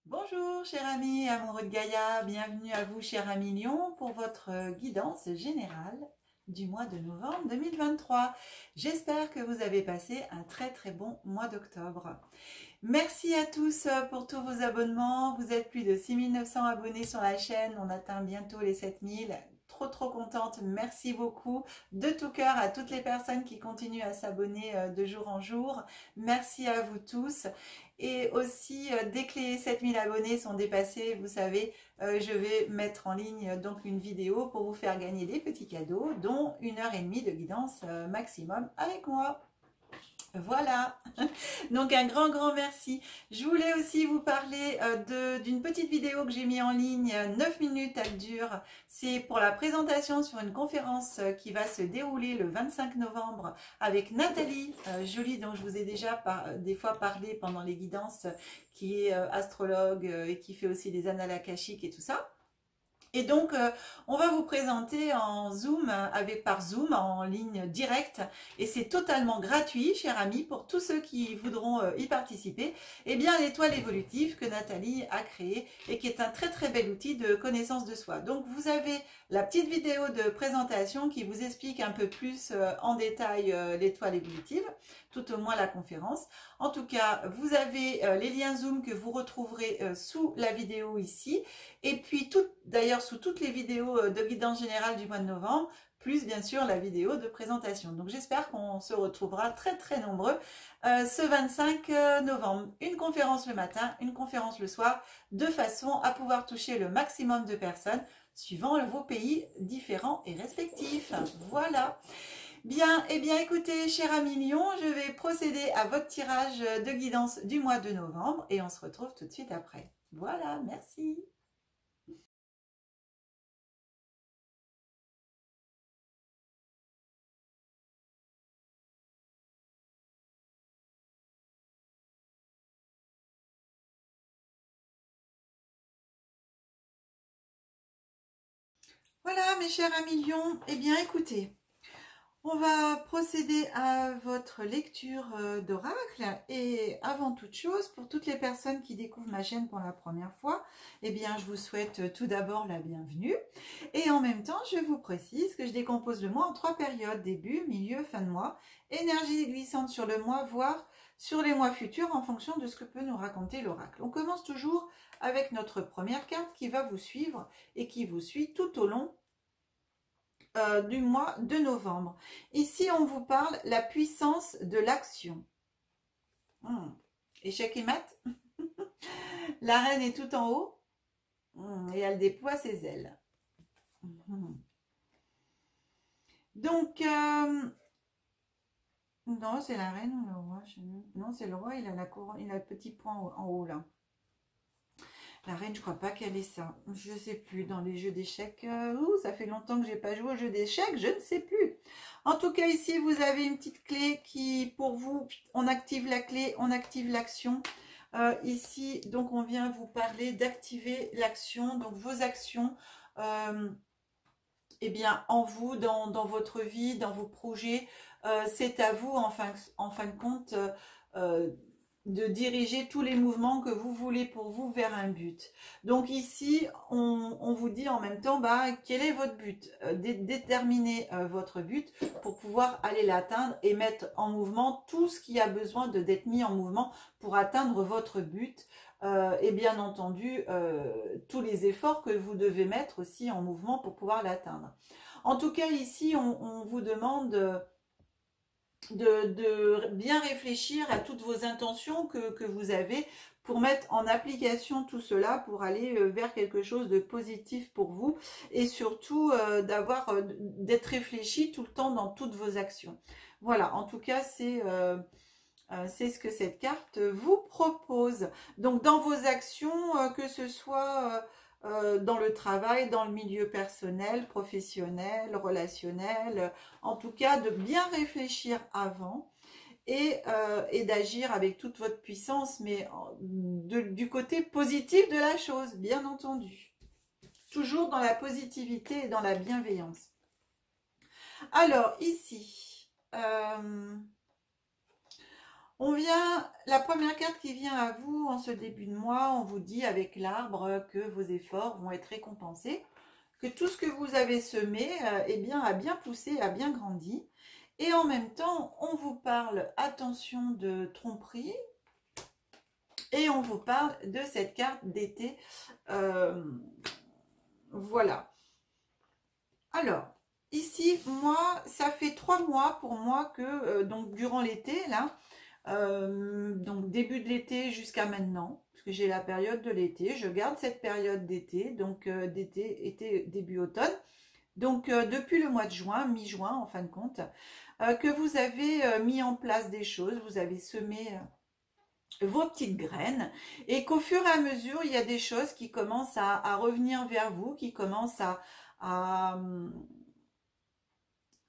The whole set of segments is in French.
Bonjour chers amis amoureux de Gaïa, bienvenue à vous chers amis Lion pour votre guidance générale du mois de novembre 2023. J'espère que vous avez passé un très bon mois d'octobre. Merci à tous pour tous vos abonnements, vous êtes plus de 6900 abonnés sur la chaîne, on atteint bientôt les 7000. Trop contente, merci beaucoup de tout cœur à toutes les personnes qui continuent à s'abonner de jour en jour. Merci à vous tous. Et aussi, dès que les 7000 abonnés sont dépassés, vous savez, je vais mettre en ligne donc une vidéo pour vous faire gagner des petits cadeaux, dont 1h30 de guidance maximum avec moi. Voilà, donc un grand merci. Je voulais aussi vous parler d'une petite vidéo que j'ai mis en ligne, 9 minutes elle dure. C'est pour la présentation sur une conférence qui va se dérouler le 25 novembre avec Nathalie Joly, dont je vous ai déjà des fois parlé pendant les guidances, qui est astrologue et qui fait aussi des annales akashiques et tout ça. Et donc, on va vous présenter en Zoom, par Zoom, en ligne directe. Et c'est totalement gratuit, chers amis, pour tous ceux qui voudront y participer. Eh bien, l'étoile évolutive que Nathalie a créée et qui est un très bel outil de connaissance de soi. Donc, vous avez la petite vidéo de présentation qui vous explique un peu plus en détail l'étoile évolutive, tout au moins la conférence. En tout cas, vous avez les liens Zoom que vous retrouverez sous la vidéo ici. Et puis, d'ailleurs, sous toutes les vidéos de guidance générale du mois de novembre, plus bien sûr la vidéo de présentation. Donc, j'espère qu'on se retrouvera très nombreux ce 25 novembre. Une conférence le matin, une conférence le soir, de façon à pouvoir toucher le maximum de personnes suivant vos pays différents et respectifs. Voilà. Bien, eh bien écoutez, cher ami Lion, je vais procéder à votre tirage de guidance du mois de novembre et on se retrouve tout de suite après. Voilà, merci. Voilà, mes chers amis Lion, eh bien écoutez, on va procéder à votre lecture d'oracle et avant toute chose, pour toutes les personnes qui découvrent ma chaîne pour la première fois, eh bien je vous souhaite tout d'abord la bienvenue et en même temps je vous précise que je décompose le mois en 3 périodes, début, milieu, fin de mois, énergie glissante sur le mois, voire sur les mois futurs en fonction de ce que peut nous raconter l'oracle. On commence toujours avec notre première carte qui va vous suivre et qui vous suit tout au long du mois de novembre. Ici, on vous parle la puissance de l'action. Échec et mat. La reine est tout en haut et elle déploie ses ailes. Donc, non, c'est la reine ou le roi? Non, c'est le roi, il a la couronne, il a le petit point en haut là. La reine, je crois pas qu'elle ait ça. Je ne sais plus. Dans les jeux d'échecs, ça fait longtemps que j'ai pas joué aux jeux d'échecs, je ne sais plus. En tout cas, ici, vous avez une petite clé qui, pour vous, on active la clé, on active l'action. Ici, donc, on vient vous parler d'activer l'action. Donc, vos actions, eh bien, en vous, dans votre vie, dans vos projets, c'est à vous, en fin de compte, de diriger tous les mouvements que vous voulez pour vous vers un but. Donc ici, on vous dit en même temps, quel est votre but? Déterminez votre but pour pouvoir aller l'atteindre et mettre en mouvement tout ce qui a besoin d'être mis en mouvement pour atteindre votre but. Et bien entendu, tous les efforts que vous devez mettre aussi en mouvement pour pouvoir l'atteindre. En tout cas, ici, on vous demande de bien réfléchir à toutes vos intentions que vous avez pour mettre en application tout cela, pour aller vers quelque chose de positif pour vous et surtout d'être réfléchi tout le temps dans toutes vos actions. Voilà, en tout cas, c'est ce que cette carte vous propose. Donc, dans vos actions, que ce soit dans le travail, dans le milieu personnel, professionnel, relationnel, en tout cas de bien réfléchir avant et d'agir avec toute votre puissance, mais du côté positif de la chose, bien entendu. Toujours dans la positivité et dans la bienveillance. Alors, ici, La première carte qui vient à vous en ce début de mois, on vous dit avec l'arbre que vos efforts vont être récompensés, que tout ce que vous avez semé, eh bien, a bien poussé, a bien grandi. Et en même temps, on vous parle, attention, de tromperie, et on vous parle de cette carte d'été. Voilà. Alors, ici, moi, ça fait 3 mois pour moi que, donc durant l'été, là, donc début de l'été jusqu'à maintenant, parce que j'ai la période de l'été, je garde cette période d'été, donc d'été, été, début automne, donc depuis le mois de juin, mi-juin en fin de compte, que vous avez mis en place des choses, vous avez semé vos petites graines, et qu'au fur et à mesure, il y a des choses qui commencent à revenir vers vous, qui commencent à,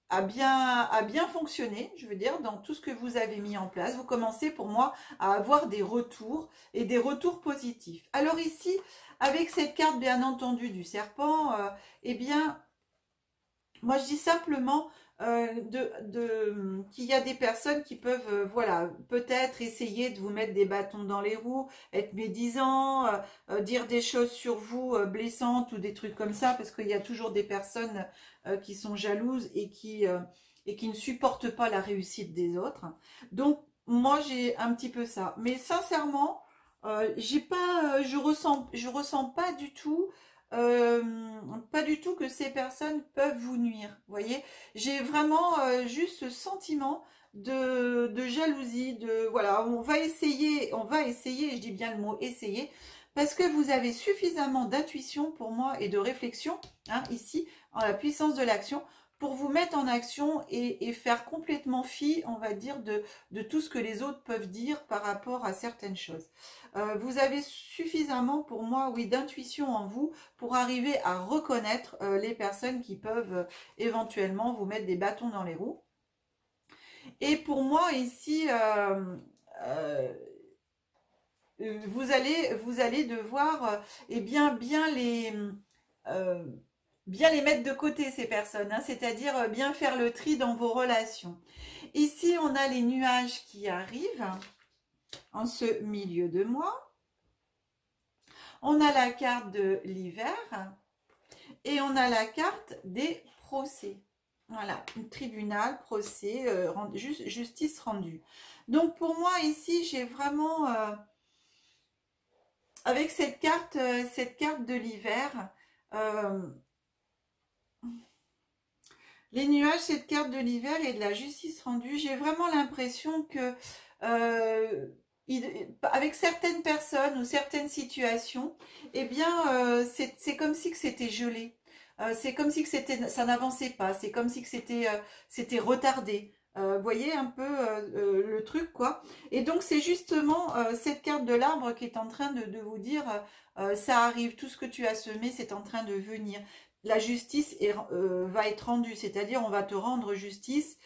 à bien fonctionner, je veux dire, dans tout ce que vous avez mis en place. Vous commencez pour moi à avoir des retours et des retours positifs. Alors ici, avec cette carte bien entendu du serpent, eh bien, moi je dis simplement qu'il y a des personnes qui peuvent, voilà, peut-être essayer de vous mettre des bâtons dans les roues, être médisants, dire des choses sur vous blessantes ou des trucs comme ça, parce qu'il y a toujours des personnes qui sont jalouses et qui ne supportent pas la réussite des autres. Donc moi j'ai un petit peu ça, mais sincèrement, je ressens pas du tout que ces personnes peuvent vous nuire. Vous voyez, j'ai vraiment juste ce sentiment de jalousie, de voilà, on va essayer, je dis bien le mot essayer, parce que vous avez suffisamment d'intuition pour moi et de réflexion, hein, ici, en la puissance de l'action, pour vous mettre en action et faire complètement fi, on va dire, de tout ce que les autres peuvent dire par rapport à certaines choses. Vous avez suffisamment, pour moi, oui, d'intuition en vous pour arriver à reconnaître les personnes qui peuvent éventuellement vous mettre des bâtons dans les roues. Et pour moi, ici, euh, vous allez devoir eh bien les mettre de côté, ces personnes, hein, c'est-à-dire bien faire le tri dans vos relations. Ici, on a les nuages qui arrivent en ce milieu de mois. On a la carte de l'hiver et on a la carte des procès. Voilà, tribunal, procès, justice rendue. Donc pour moi ici, j'ai vraiment, avec cette carte de l'hiver, les nuages, cette carte de l'hiver et de la justice rendue, j'ai vraiment l'impression que avec certaines personnes ou certaines situations, eh bien, c'est comme si que c'était gelé. C'est comme si que ça n'avançait pas. C'est comme si que c'était retardé. Vous voyez un peu le truc, quoi. Et donc, c'est justement cette carte de l'arbre qui est en train de vous dire, ça arrive, tout ce que tu as semé, c'est en train de venir. La justice va être rendue, c'est-à-dire on va te rendre justice.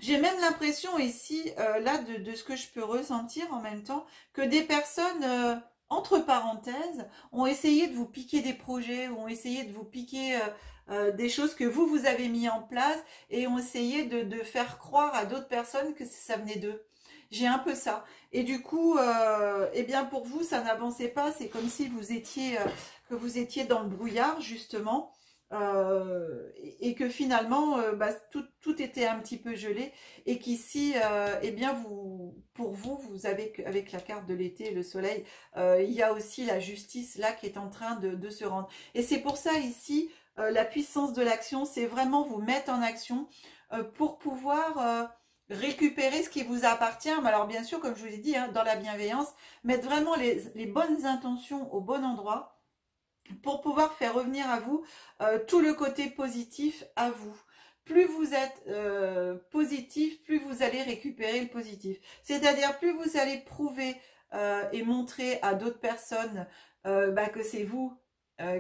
J'ai même l'impression ici, là, de ce que je peux ressentir en même temps, que des personnes, entre parenthèses, ont essayé de vous piquer des projets, ont essayé de vous piquer des choses que vous avez mis en place et ont essayé de faire croire à d'autres personnes que ça venait d'eux. J'ai un peu ça. Et du coup, eh bien pour vous, ça n'avançait pas. C'est comme si que vous étiez dans le brouillard, justement. Et que finalement tout était un petit peu gelé et qu'ici eh bien pour vous avez avec la carte de l'été, le soleil, il y a aussi la justice là qui est en train de se rendre. Et c'est pour ça ici la puissance de l'action, c'est vraiment vous mettre en action pour pouvoir récupérer ce qui vous appartient. Mais alors bien sûr, comme je vous ai dit, hein, dans la bienveillance, mettre vraiment les bonnes intentions au bon endroit pour pouvoir faire revenir à vous tout le côté positif à vous. Plus vous êtes positif, plus vous allez récupérer le positif. C'est-à-dire plus vous allez prouver et montrer à d'autres personnes que c'est vous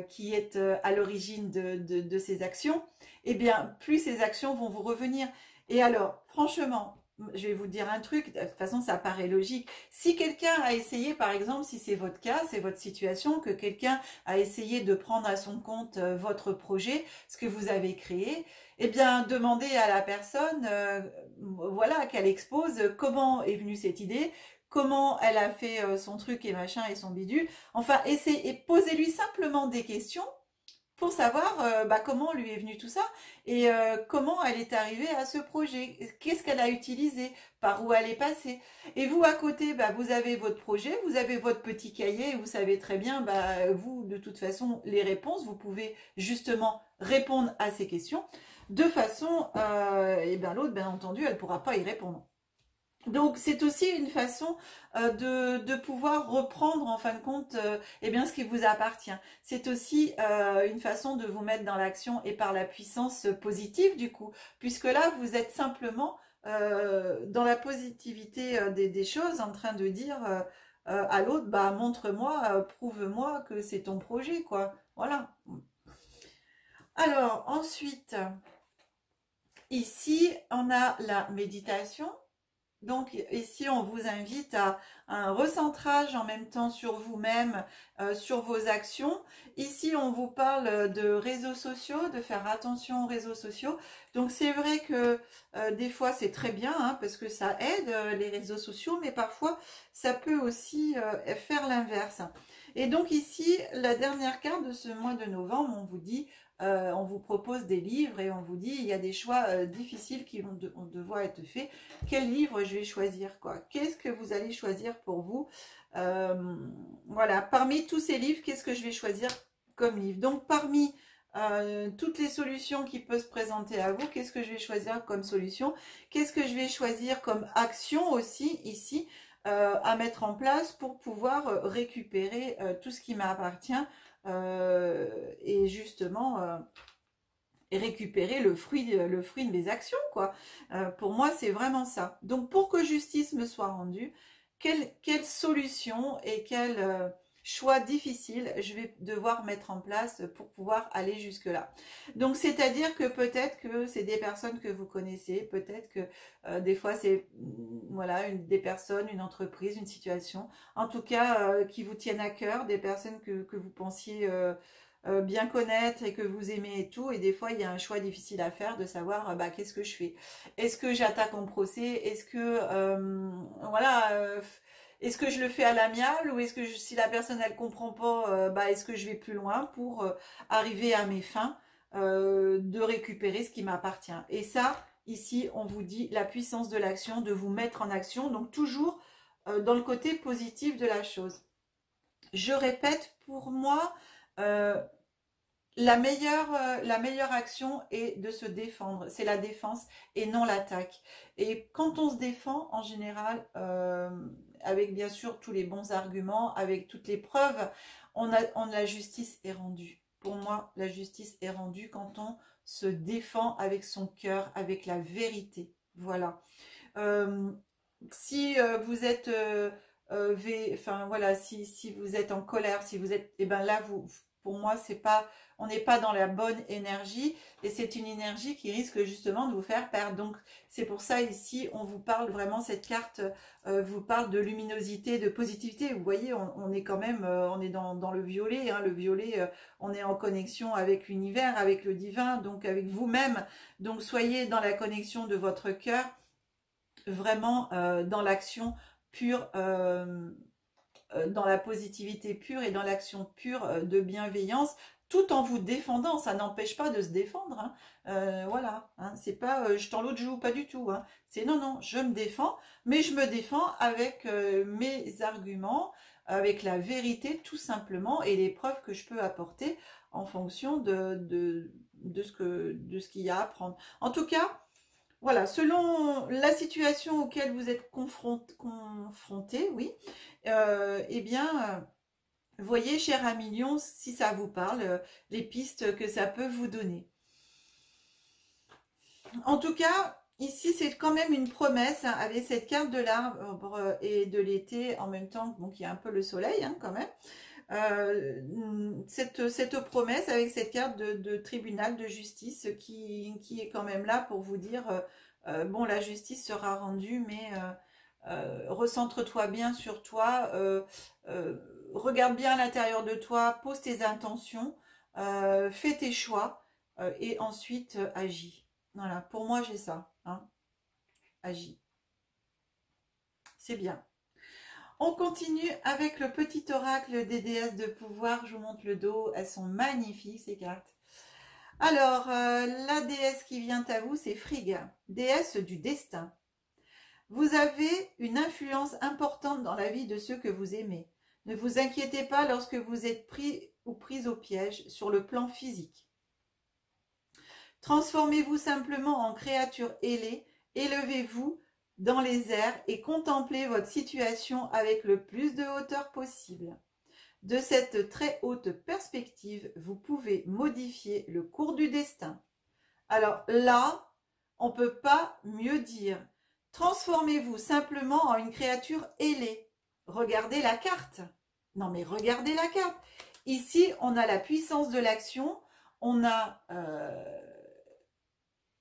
qui êtes à l'origine de ces actions, et bien plus ces actions vont vous revenir. Et alors, franchement, je vais vous dire un truc, de toute façon ça paraît logique. Si quelqu'un a essayé, par exemple, si c'est votre cas, c'est votre situation, que quelqu'un a essayé de prendre à son compte votre projet, ce que vous avez créé, eh bien demandez à la personne, voilà, qu'elle expose comment est venue cette idée, comment elle a fait son truc et machin et son bidule. Enfin, essayez et posez-lui simplement des questions pour savoir comment lui est venu tout ça et comment elle est arrivée à ce projet, qu'est-ce qu'elle a utilisé, par où elle est passée. Et vous, à côté, vous avez votre projet, vous avez votre petit cahier, vous savez très bien, vous, de toute façon, les réponses, vous pouvez justement répondre à ces questions de façon, et bien l'autre, bien entendu, elle ne pourra pas y répondre. Donc c'est aussi une façon de pouvoir reprendre en fin de compte ce qui vous appartient. C'est aussi une façon de vous mettre dans l'action et par la puissance positive du coup, puisque là vous êtes simplement dans la positivité des choses en train de dire à l'autre, montre-moi, prouve-moi que c'est ton projet quoi. Voilà. Alors ensuite, ici on a la méditation. Donc ici, on vous invite à un recentrage en même temps sur vous-même, sur vos actions. Ici, on vous parle de réseaux sociaux, de faire attention aux réseaux sociaux. Donc c'est vrai que des fois, c'est très bien hein, parce que ça aide les réseaux sociaux, mais parfois, ça peut aussi faire l'inverse. Et donc ici, la dernière carte de ce mois de novembre, on vous dit... on vous propose des livres et on vous dit il y a des choix difficiles qui vont devoir être faits. Quel livre je vais choisir quoi? Qu'est-ce que vous allez choisir pour vous? Voilà, parmi tous ces livres, qu'est-ce que je vais choisir comme livre? Donc parmi toutes les solutions qui peuvent se présenter à vous, qu'est-ce que je vais choisir comme solution? Qu'est-ce que je vais choisir comme action aussi ici à mettre en place pour pouvoir récupérer tout ce qui m'appartient et justement récupérer le fruit de mes actions quoi. Pour moi c'est vraiment ça. Donc pour que justice me soit rendue, quelle solution et quel choix difficile je vais devoir mettre en place pour pouvoir aller jusque là. Donc c'est à dire que peut-être que c'est des personnes que vous connaissez, peut-être que des fois c'est voilà des personnes, une entreprise, une situation, en tout cas qui vous tiennent à cœur, des personnes que vous pensiez bien connaître et que vous aimez et tout, et des fois il y a un choix difficile à faire de savoir qu'est-ce que je fais. Est-ce que j'attaque en procès? Est-ce que est-ce que je le fais à l'amiable ou est-ce que si la personne elle comprend pas, est-ce que je vais plus loin pour arriver à mes fins de récupérer ce qui m'appartient. Et ça, ici, on vous dit la puissance de l'action, de vous mettre en action, donc toujours dans le côté positif de la chose. Je répète, pour moi, la meilleure action est de se défendre. C'est la défense et non l'attaque. Et quand on se défend, en général, avec bien sûr tous les bons arguments, avec toutes les preuves, la justice est rendue. Pour moi, la justice est rendue quand on se défend avec son cœur, avec la vérité. Voilà. Si vous êtes... si vous êtes en colère, si vous êtes... là, pour moi, c'est pas... On n'est pas dans la bonne énergie et c'est une énergie qui risque justement de vous faire perdre. Donc, c'est pour ça ici, on vous parle vraiment, cette carte vous parle de luminosité, de positivité. Vous voyez, on est quand même, on est dans le violet. Hein, le violet, on est en connexion avec l'univers, avec le divin, donc avec vous-même. Donc, soyez dans la connexion de votre cœur, vraiment dans l'action pure, dans la positivité pure et dans l'action pure de bienveillance, tout en vous défendant. Ça n'empêche pas de se défendre, hein. Voilà, hein. C'est pas je tends l'autre joue, pas du tout, hein. C'est non, je me défends, mais je me défends avec mes arguments, avec la vérité tout simplement, et les preuves que je peux apporter en fonction de ce qu'il y a à prendre. En tout cas, voilà, selon la situation auquel vous êtes confronté, oui, voyez, cher ami Lion, si ça vous parle, les pistes que ça peut vous donner. En tout cas, ici, c'est quand même une promesse, hein, avec cette carte de l'arbre et de l'été en même temps, donc il y a un peu le soleil, hein, quand même. cette promesse avec cette carte de tribunal de justice qui est quand même là pour vous dire, bon, la justice sera rendue, mais recentre-toi bien sur toi, regarde bien à l'intérieur de toi, pose tes intentions, fais tes choix et ensuite agis. Voilà, pour moi j'ai ça, hein. Agis. C'est bien. On continue avec le petit oracle des déesses de pouvoir. Je vous montre le dos, elles sont magnifiques ces cartes. Alors, la déesse qui vient à vous, c'est Frigg, déesse du destin. Vous avez une influence importante dans la vie de ceux que vous aimez. Ne vous inquiétez pas lorsque vous êtes pris ou prise au piège sur le plan physique. Transformez-vous simplement en créature ailée, élevez-vous dans les airs et contemplez votre situation avec le plus de hauteur possible. De cette très haute perspective, vous pouvez modifier le cours du destin. Alors là, on ne peut pas mieux dire. Transformez-vous simplement en une créature ailée. Regardez la carte. Non mais regardez la carte. Ici, on a la puissance de l'action. On a...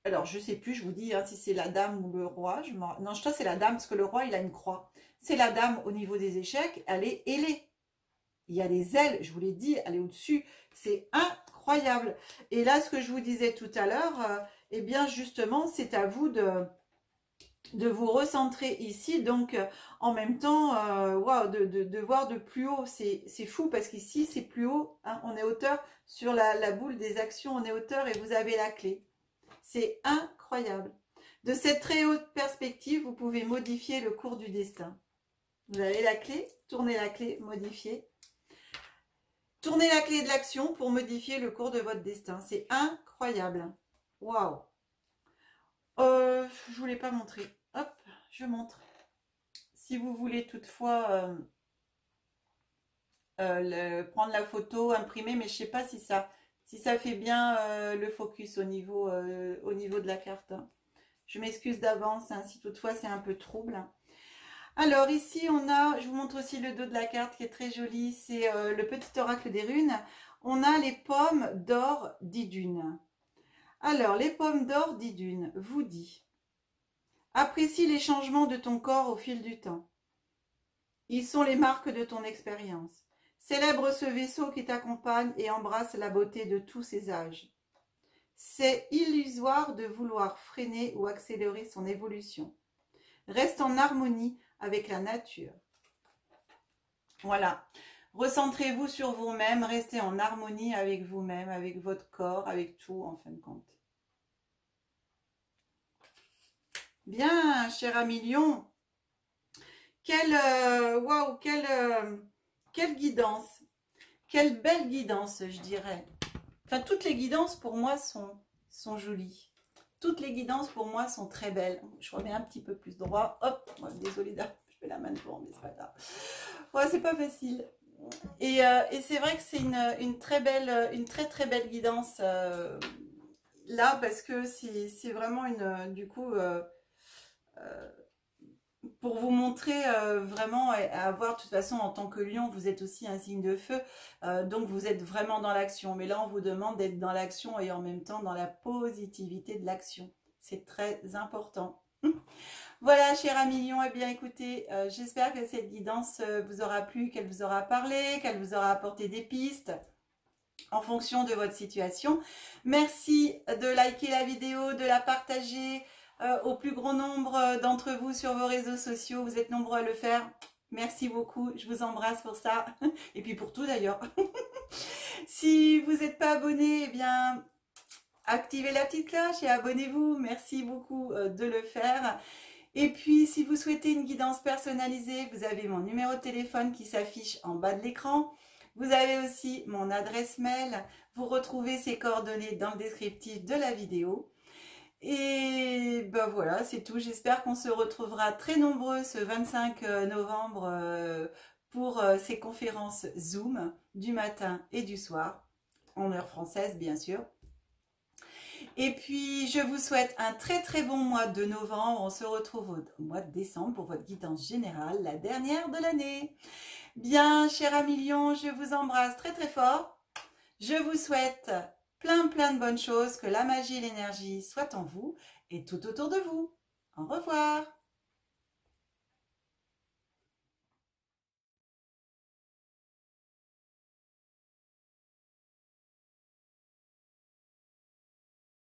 alors, je ne sais plus, je vous dis hein, si c'est la dame ou le roi. Non, je crois que c'est la dame parce que le roi, il a une croix. C'est la dame au niveau des échecs, elle est ailée. Il y a les ailes, je vous l'ai dit, elle est au-dessus. C'est incroyable. Et là, ce que je vous disais tout à l'heure, eh bien, justement, c'est à vous de vous recentrer ici. Donc, en même temps, wow, de voir de plus haut. C'est fou parce qu'ici, c'est plus haut. Hein, on est hauteur sur la boule des actions. On est hauteur et vous avez la clé. C'est incroyable. De cette très haute perspective, vous pouvez modifier le cours du destin. Vous avez la clé, tournez la clé, modifiez. Tournez la clé de l'action pour modifier le cours de votre destin. C'est incroyable. Waouh. Je ne voulais pas montrer. Hop, je montre. Si vous voulez toutefois prendre la photo, imprimer, mais je ne sais pas si ça fait bien le focus au niveau de la carte. Je m'excuse d'avance hein, si toutefois c'est un peu trouble. Alors ici on a, je vous montre aussi le dos de la carte qui est très joli, c'est le petit oracle des runes. On a les pommes d'or d'Idune. Alors les pommes d'or d'Idune vous dit: apprécie les changements de ton corps au fil du temps. Ils sont les marques de ton expérience. Célèbre ce vaisseau qui t'accompagne et embrasse la beauté de tous ses âges. C'est illusoire de vouloir freiner ou accélérer son évolution. Reste en harmonie avec la nature. Voilà. Recentrez-vous sur vous-même, restez en harmonie avec vous-même, avec votre corps, avec tout en fin de compte. Bien, cher ami Lion. Waouh, quelle guidance. Quelle belle guidance, je dirais. Enfin, toutes les guidances pour moi sont jolies. Toutes les guidances pour moi sont très belles. Je remets un petit peu plus droit. Hop, désolée, je fais la main devant, mais c'est pas grave. Ouais, c'est pas facile. Et c'est vrai que c'est une très très belle guidance là, parce que c'est vraiment du coup, pour vous montrer vraiment, à voir de toute façon en tant que lion, vous êtes aussi un signe de feu, donc vous êtes vraiment dans l'action. Mais là, on vous demande d'être dans l'action et en même temps dans la positivité de l'action. C'est très important. Voilà, cher ami lion, eh bien écoutez, j'espère que cette guidance vous aura plu, qu'elle vous aura parlé, qu'elle vous aura apporté des pistes en fonction de votre situation. Merci de liker la vidéo, de la partager au plus grand nombre d'entre vous sur vos réseaux sociaux. Vous êtes nombreux à le faire. Merci beaucoup, je vous embrasse pour ça. Et puis pour tout d'ailleurs. Si vous n'êtes pas abonné, eh bien, activez la petite cloche et abonnez-vous. Merci beaucoup de le faire. Et puis, si vous souhaitez une guidance personnalisée, vous avez mon numéro de téléphone qui s'affiche en bas de l'écran. Vous avez aussi mon adresse mail. Vous retrouvez ces coordonnées dans le descriptif de la vidéo. Et ben voilà, c'est tout. J'espère qu'on se retrouvera très nombreux ce 25 novembre pour ces conférences Zoom du matin et du soir, en heure française bien sûr. Et puis, je vous souhaite un très très bon mois de novembre. On se retrouve au mois de décembre pour votre guidance générale, la dernière de l'année. Bien, cher ami Lion, je vous embrasse très très fort. Je vous souhaite plein de bonnes choses, que la magie et l'énergie soient en vous et tout autour de vous. Au revoir.